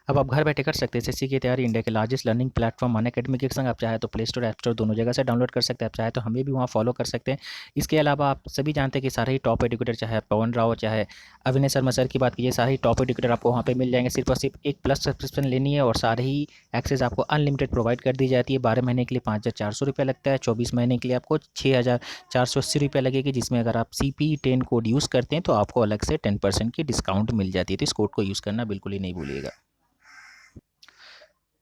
अब आप घर बैठे कर सकते हैं एसएससी की तैयारी। इंडिया के लार्जेस्ट लर्निंग प्लेटफॉर्म अनअकैडमी के संग आप चाहे तो प्ले स्टोर, ऐप स्टोर दोनों जगह से डाउनलोड कर सकते हैं। आप चाहे तो हमें भी वहाँ फॉलो कर सकते हैं। इसके अलावा आप सभी जानते हैं कि सारे ही टॉप एजुकेटर, चाहे पवन राव, चाहे अविनाश शर्मा सर की बात कीजिए, सारे ही टॉप एजुकेटर आपको वहाँ पे मिल जाएंगे। सिर्फ और सिर्फ एक प्लस सब्सक्रिप्शन लेनी है और सारे ही एक्सेस आपको अनलिमिटेड प्रोवाइड कर दी जाती है। 12 महीने के लिए 5,400 रुपये लगता है, 24 महीने के लिए आपको 6,480 रुपये लगेगी, जिसमें अगर आप CP10 कोड यूज़ करते हैं तो आपको अलग से 10% की डिस्काउंट मिल जाती है। तो इस कोड को यूज़ करना बिल्कुल ही नहीं भूलिएगा।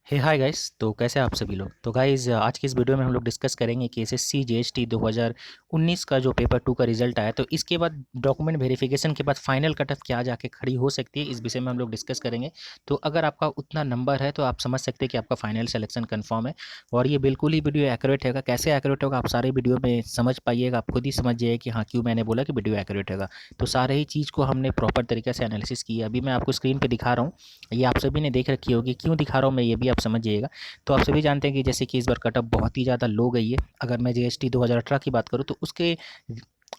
हे हाय गाइस, तो कैसे हैं आप सभी लोग। तो गाइस आज की इस वीडियो में हम लोग डिस्कस करेंगे कि एसएससी जीएसटी 2019 का जो पेपर 2 का रिजल्ट आया, तो इसके बाद डॉक्यूमेंट वेरिफिकेशन के बाद फाइनल कट ऑफ क्या जाके खड़ी हो सकती है, इस विषय में हम लोग डिस्कस करेंगे। तो अगर आपका उतना नंबर है तो आप समझ सकते हैं कि आपका फाइनल सिलेक्शन कन्फर्म है। और ये बिल्कुल ही वीडियो एक्यूरेट होगा। कैसे एक्यूरेट होगा आप सारे वीडियो में समझ पाइएगा, आप खुद ही समझ जाइए कि हाँ क्यों मैंने बोला कि वीडियो एक्यूरेट होगा। तो सारे ही चीज़ को हमने प्रॉपर तरीके से एनालिसिस किया। अभी मैं आपको स्क्रीन पर दिखा रहा हूँ, ये आप सभी ने देख रखी होगी। क्यों दिखा रहा हूँ मैं, ये भी आप समझ जाइएगा। तो आप सभी जानते हैं कि जैसे कि इस बार कट ऑफ बहुत ही ज़्यादा लो गई है। अगर मैं जीएसटी 2018 की बात करूँ तो उसके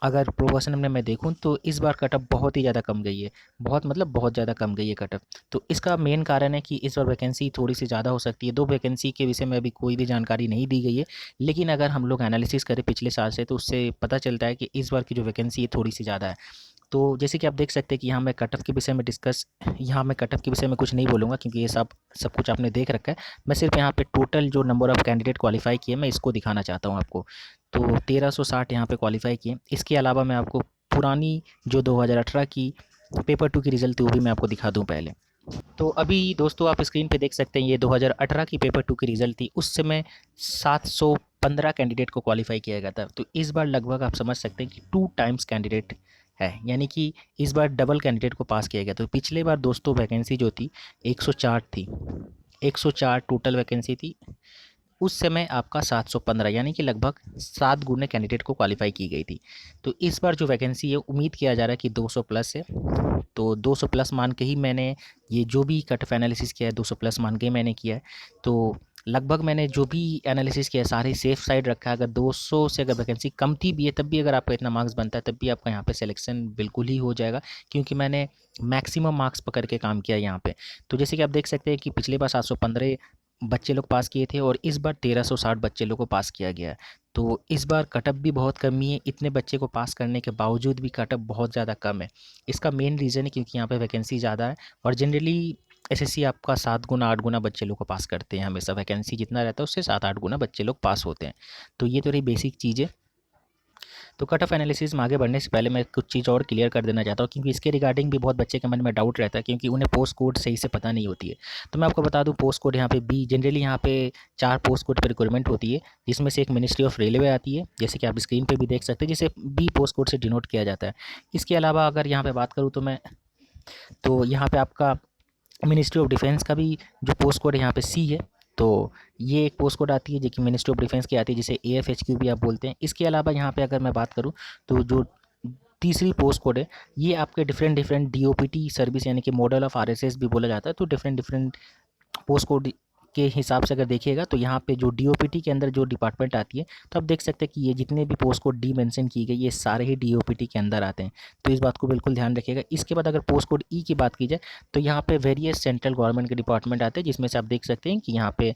अगर प्रोपोर्शन में मैं देखूं तो इस बार कट ऑफ बहुत ही ज़्यादा कम गई है। बहुत मतलब बहुत ज़्यादा कम गई है कट ऑफ। तो इसका मेन कारण है कि इस बार वैकेंसी थोड़ी सी ज़्यादा हो सकती है। 2 वैकेंसी के विषय में अभी कोई भी जानकारी नहीं दी गई है, लेकिन अगर हम लोग एनालिसिस करें पिछले साल से तो उससे पता चलता है कि इस बार की जो वैकेंसी है थोड़ी सी ज़्यादा है। तो जैसे कि आप देख सकते हैं कि यहाँ मैं कट ऑफ के विषय में कुछ नहीं बोलूँगा, क्योंकि ये सब कुछ आपने देख रखा है। मैं सिर्फ यहाँ पे टोटल जो नंबर ऑफ़ कैंडिडेट क्वालिफाई किए मैं इसको दिखाना चाहता हूँ आपको। तो 1360 यहाँ पे क्वालिफाई किए। इसके अलावा मैं आपको पुरानी जो 2018 की पेपर 2 की रिज़ल्ट थी वो भी मैं आपको दिखा दूँ पहले। तो अभी दोस्तों आप स्क्रीन पे देख सकते हैं, ये 2018 की पेपर 2 की रिज़ल्ट थी। उस समय 715 कैंडिडेट को क्वालिफ़ाई किया गया था। तो इस बार लगभग आप समझ सकते हैं कि 2 टाइम्स कैंडिडेट है, यानी कि इस बार डबल कैंडिडेट को पास किया गया। तो पिछले बार दोस्तों वैकेंसी जो थी 104 थी, 104 टोटल वैकेंसी थी। उस समय आपका 715, यानी कि लगभग 7 गुने कैंडिडेट को क्वालिफाई की गई थी। तो इस बार जो वैकेंसी है उम्मीद किया जा रहा है कि 200 प्लस है। तो 200 प्लस मान के ही मैंने ये जो भी कट ऑफ एनालिसिस किया है 200 प्लस मान के ही मैंने किया है। तो लगभग मैंने जो भी एनालिसिस किया है सारी सेफ साइड रखा है। अगर 200 से अगर वैकेंसी कमती भी है तब भी अगर आपका इतना मार्क्स बनता है तब भी आपका यहाँ पे सिलेक्शन बिल्कुल ही हो जाएगा, क्योंकि मैंने मैक्सिमम मार्क्स पकड़ के काम किया यहाँ पे। तो जैसे कि आप देख सकते हैं कि पिछले बार 715 बच्चे लोग पास किए थे और इस बार 1360 बच्चे लोग को पास किया गया है। तो इस बार कट ऑफ भी बहुत कमी है। इतने बच्चे को पास करने के बावजूद भी कट ऑफ बहुत ज़्यादा कम है। इसका मेन रीज़न है क्योंकि यहाँ पे वैकेंसी ज़्यादा है और जनरली एसएससी आपका 7 गुना 8 गुना बच्चे लोग को पास करते हैं। हमेशा वैकेंसी जितना रहता है उससे 7-8 गुना बच्चे लोग पास होते हैं। तो ये तो रही बेसिक चीज़ है। तो कट ऑफ एनालिसिस में आगे बढ़ने से पहले मैं कुछ चीज़ और क्लियर कर देना चाहता हूँ, क्योंकि इसके रिगार्डिंग भी बहुत बच्चे के मन में डाउट रहता है, क्योंकि उन्हें पोस्ट कोड सही से पता नहीं होती है। तो मैं आपको बता दूँ पोस्ट कोड यहाँ पे बी, जनरली यहाँ पे 4 पोस्ट कोड पर रिक्वायरमेंट होती है, जिसमें से एक मिनिस्ट्री ऑफ रेलवे आती है, जैसे कि आप स्क्रीन पर भी देख सकते हैं, जिसे बी पोस्ट कोड से डिनोट किया जाता है। इसके अलावा अगर यहाँ पर बात करूँ तो यहाँ पे आपका मिनिस्ट्री ऑफ डिफेंस का भी जो पोस्ट कोड है यहाँ पे सी है। तो ये एक पोस्ट कोड आती है जो कि मिनिस्ट्री ऑफ डिफेंस की आती है, जिसे AFHQ भी आप बोलते हैं। इसके अलावा यहाँ पे अगर मैं बात करूँ तो जो तीसरी पोस्ट कोड है ये आपके डिफरेंट डिफरेंट DOPT सर्विस, यानी कि मॉडल ऑफ RSS भी बोला जाता है। तो डिफरेंट डिफरेंट पोस्ट कोड के हिसाब से अगर देखिएगा तो यहाँ पे जो DOPT के अंदर जो डिपार्टमेंट आती है, तो आप देख सकते हैं कि ये जितने भी पोस्ट कोड डी मेंशन की गई ये सारे ही DOPT के अंदर आते हैं। तो इस बात को बिल्कुल ध्यान रखिएगा। इसके बाद अगर पोस्ट कोड ई की बात की जाए तो यहाँ पे वेरियस सेंट्रल गवर्नमेंट के डिपार्टमेंट आते हैं, जिसमें से आप देख सकते हैं कि यहाँ पे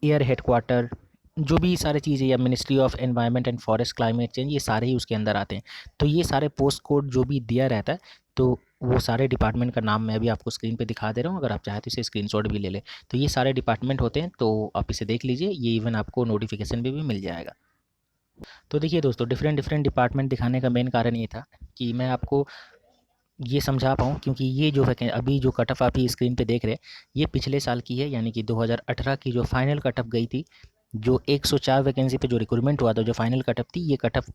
एयर हेडक्वार्टर, जो भी सारी चीज़ें, या ministry of environment and forest climate change, ये सारे ही उसके अंदर आते हैं। तो ये सारे पोस्ट कोड जो भी दिया रहता है, तो वो सारे डिपार्टमेंट का नाम मैं अभी आपको स्क्रीन पे दिखा दे रहा हूँ। अगर आप चाहें तो इसे स्क्रीनशॉट भी ले लें। तो ये सारे डिपार्टमेंट होते हैं, तो आप इसे देख लीजिए। ये इवन आपको नोटिफिकेशन भी मिल जाएगा। तो देखिए दोस्तों, डिफरेंट डिफरेंट डिपार्टमेंट दिखाने का मेन कारण ये था कि मैं आपको ये समझा पाऊँ, क्योंकि ये जो वैके अभी जो कट ऑफ आप ही स्क्रीन पे देख रहे हैं ये पिछले साल की है, यानी कि 2018 की जो फाइनल कट ऑफ गई थी। जो 104 वैकेंसी पे जो रिक्रूटमेंट हुआ था, जो फाइनल कट ऑफ थी, ये कट ऑफ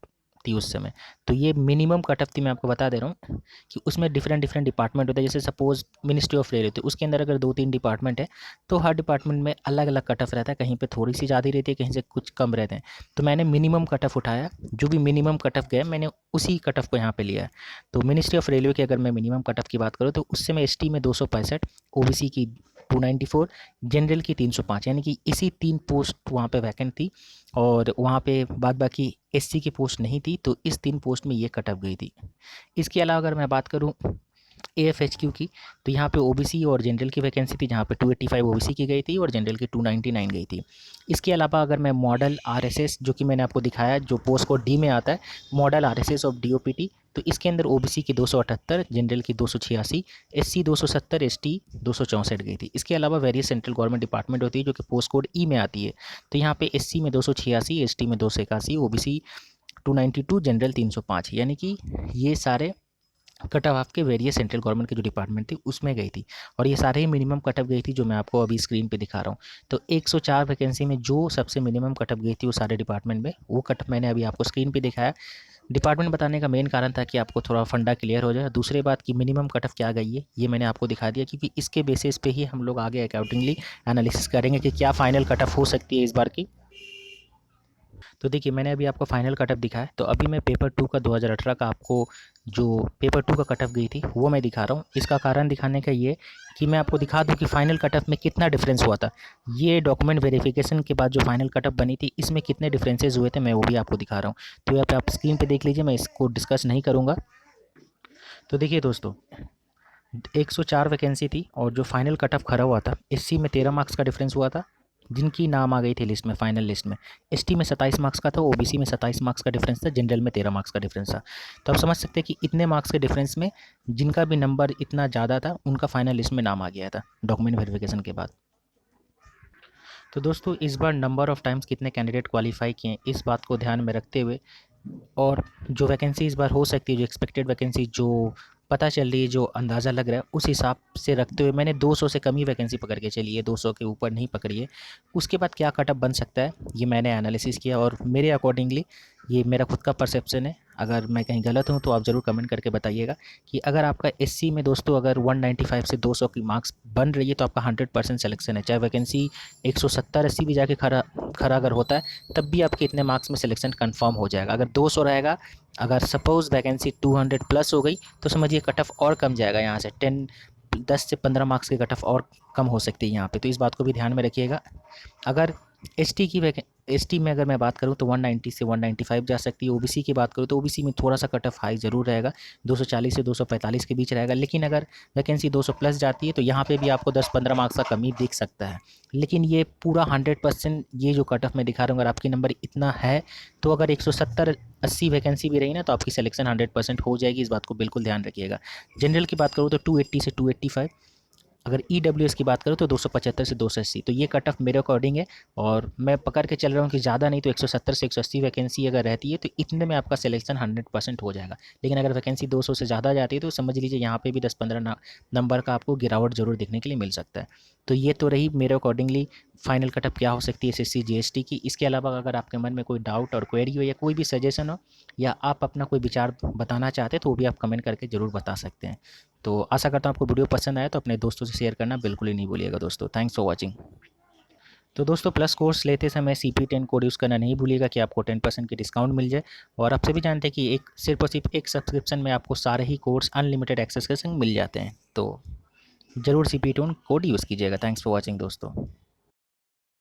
थी उस समय। तो ये मिनिमम कट ऑफ थी। मैं आपको बता दे रहा हूँ कि उसमें डिफरेंट डिफरेंट डिपार्टमेंट होते हैं। जैसे सपोज़ मिनिस्ट्री ऑफ रेलवे, तो उसके अंदर अगर 2-3 डिपार्टमेंट है तो हर डिपार्टमेंट में अलग अलग कट ऑफ रहता है। कहीं पे थोड़ी सी ज़्यादा रहती है, कहीं से कुछ कम रहते हैं। तो मैंने मिनिमम कट ऑफ उठाया, जो भी मिनिमम कट ऑफ गया मैंने उसी कट ऑफ को यहाँ पे लिया है। तो मिनिस्ट्री ऑफ रेलवे की अगर मैं मिनिमम कट ऑफ की बात करूँ तो उस समय ST में 265, OBC की 294, जनरल की 305, यानी कि इसी 3 पोस्ट वहाँ पे वैकेंट थी और वहाँ पे बाद बाकी SC की पोस्ट नहीं थी। तो इस 3 पोस्ट में ये कट ऑफ गई थी। इसके अलावा अगर मैं बात करूँ AFHQ की। तो यहाँ पे ओबीसी और जनरल की वैकेंसी थी, जहाँ पे 285 ओबीसी की गई थी और जनरल की 299 गई थी। इसके अलावा अगर मैं मॉडल आरएसएस जो कि मैंने आपको दिखाया जो पोस्ट कोड डी में आता है, मॉडल आरएसएस ऑफ डीओपीटी, तो इसके अंदर ओबीसी की 278, जनरल की 286, एससी 270, एसटी 264 गई थी। इसके अलावा वेरियस सेंट्रल गवर्नमेंट डिपार्टमेंट होती है जो कि पोस्ट कोड ई में आती है। तो यहाँ पे एससी में 286, एसटी में 281, ओबीसी 292, जनरल 305, यानी कि ये सारे कट ऑफ आपके वेरियस सेंट्रल गवर्नमेंट के जो डिपार्टमेंट थी उसमें गई थी। और ये सारे ही मिनिमम कट ऑफ गई थी जो मैं आपको अभी स्क्रीन पे दिखा रहा हूँ। तो 104 वैकेंसी में जो सबसे मिनिमम कट ऑफ गई थी वो सारे डिपार्टमेंट में, वो कट ऑफ मैंने अभी आपको स्क्रीन पे दिखाया। डिपार्टमेंट बताने का मेन कारण था कि आपको थोड़ा फंडा क्लियर हो जाए। दूसरी बात कि मिनिमम कट ऑफ क्या गई है ये मैंने आपको दिखा दिया, क्योंकि इसके बेसिस पे ही हम लोग आगे अकॉर्डिंगली एनालिसिस करेंगे कि क्या फाइनल कट ऑफ हो सकती है इस बार की। तो देखिए मैंने अभी आपको फाइनल कट ऑफ दिखाया, तो अभी मैं पेपर 2 का 2018 का आपको जो पेपर 2 का कट ऑफ गई थी वो मैं दिखा रहा हूँ। इसका कारण दिखाने का ये कि मैं आपको दिखा दूँ कि फाइनल कट ऑफ में कितना डिफरेंस हुआ था। ये डॉक्यूमेंट वेरिफिकेशन के बाद जो फाइनल कट ऑफ बनी थी इसमें कितने डिफरेंसेस हुए थे मैं वो भी आपको दिखा रहा हूँ। तो यहाँ पे आप स्क्रीन पे देख लीजिए, मैं इसको डिस्कस नहीं करूँगा। तो देखिए दोस्तों, 104 वैकेंसी थी और जो फाइनल कट ऑफ खड़ा हुआ था, एससी में 13 मार्क्स का डिफरेंस हुआ था जिनकी नाम आ गई थी लिस्ट में, फाइनल लिस्ट में। एसटी में 27 मार्क्स का था, ओबीसी में 27 मार्क्स का डिफरेंस था, जनरल में 13 मार्क्स का डिफरेंस था। तो आप समझ सकते हैं कि इतने मार्क्स के डिफरेंस में जिनका भी नंबर इतना ज़्यादा था उनका फाइनल लिस्ट में नाम आ गया था डॉक्यूमेंट वेरिफिकेशन के बाद। तो दोस्तों इस बार नंबर ऑफ़ टाइम्स कितने कैंडिडेट क्वालिफाई किए इस बात को ध्यान में रखते हुए, और जो वैकेंसी इस बार हो सकती है, जो एक्सपेक्टेड वैकेंसी जो पता चल रही है, जो अंदाज़ा लग रहा है, उस हिसाब से रखते हुए मैंने 200 से कम ही वैकेंसी पकड़ के चली है, 200 के ऊपर नहीं पकड़ी है। उसके बाद क्या कटअप बन सकता है ये मैंने एनालिसिस किया और मेरे अकॉर्डिंगली ये मेरा खुद का परसेप्शन है। अगर मैं कहीं गलत हूँ तो आप ज़रूर कमेंट करके बताइएगा कि अगर आपका एससी में दोस्तों अगर 195 से 200 की मार्क्स बन रही है तो आपका 100% सिलेक्शन है। चाहे वैकेंसी 170-80 भी जाके खरा खरा अगर होता है तब भी आपके इतने मार्क्स में सिलेक्शन कंफर्म हो जाएगा। अगर 200 रहेगा, अगर सपोज़ वैकेंसी 200 प्लस हो गई तो समझिए कट ऑफ और कम जाएगा, यहाँ से 10 से 15 मार्क्स की कट ऑफ और कम हो सकती है यहाँ पे। तो इस बात को भी ध्यान में रखिएगा। अगर एसटी में अगर मैं बात करूँ तो 190 से 195 जा सकती है। ओबीसी की बात करूँ तो ओबीसी में थोड़ा सा कट ऑफ हाई ज़रूर रहेगा, 240 से 245 के बीच रहेगा। लेकिन अगर वैकेंसी 200 प्लस जाती है तो यहाँ पे भी आपको 10-15 मार्क्स का कमी दिख सकता है। लेकिन ये पूरा 100% ये जो कट ऑफ मैं दिखा रहा हूँ, अगर आपकी नंबर इतना है तो अगर 170-80 वैकेंसी भी रही ना तो आपकी सिलेक्शन 100% हो जाएगी। इस बात को बिल्कुल ध्यान रखिएगा। जनरल की बात करूँ तो 280 से 285, अगर ईडब्ल्यूएस की बात करूँ तो 275 से 280। तो ये कट ऑफ मेरे अकॉर्डिंग है और मैं पकड़ के चल रहा हूँ कि ज़्यादा नहीं तो 170 से 180 वैकेंसी अगर रहती है तो इतने में आपका सिलेक्शन 100% हो जाएगा। लेकिन अगर वैकेंसी 200 से ज़्यादा जाती है तो समझ लीजिए यहाँ पे भी 10-15 नंबर का आपको गिरावट ज़रूर देखने के लिए मिल सकता है। तो ये तो रही मेरे अकॉर्डिंगली फाइनल कट ऑफ क्या हो सकती है एसएससी जीएसटी की। इसके अलावा अगर आपके मन में कोई डाउट और क्वेरी हो या कोई भी सजेशन हो या आप अपना कोई विचार बताना चाहते हैं तो वो भी आप कमेंट करके ज़रूर बता सकते हैं। तो आशा करता हूँ आपको वीडियो पसंद आया, तो अपने दोस्तों से शेयर करना बिल्कुल ही नहीं भूलिएगा दोस्तों। Thanks for watching. तो दोस्तों प्लस कोर्स लेते समय CP10 कोड यूज़ करना नहीं भूलिएगा कि आपको 10% की डिस्काउंट मिल जाए। और आप सभी जानते हैं कि एक सिर्फ और सिर्फ एक सब्सक्रिप्शन में आपको सारे ही कोर्स अनलिमिटेड एक्सेस के संग मिल जाते हैं। तो ज़रूर CP10 कोड यूज़ कीजिएगा। थैंक्स फॉर वॉचिंग दोस्तों।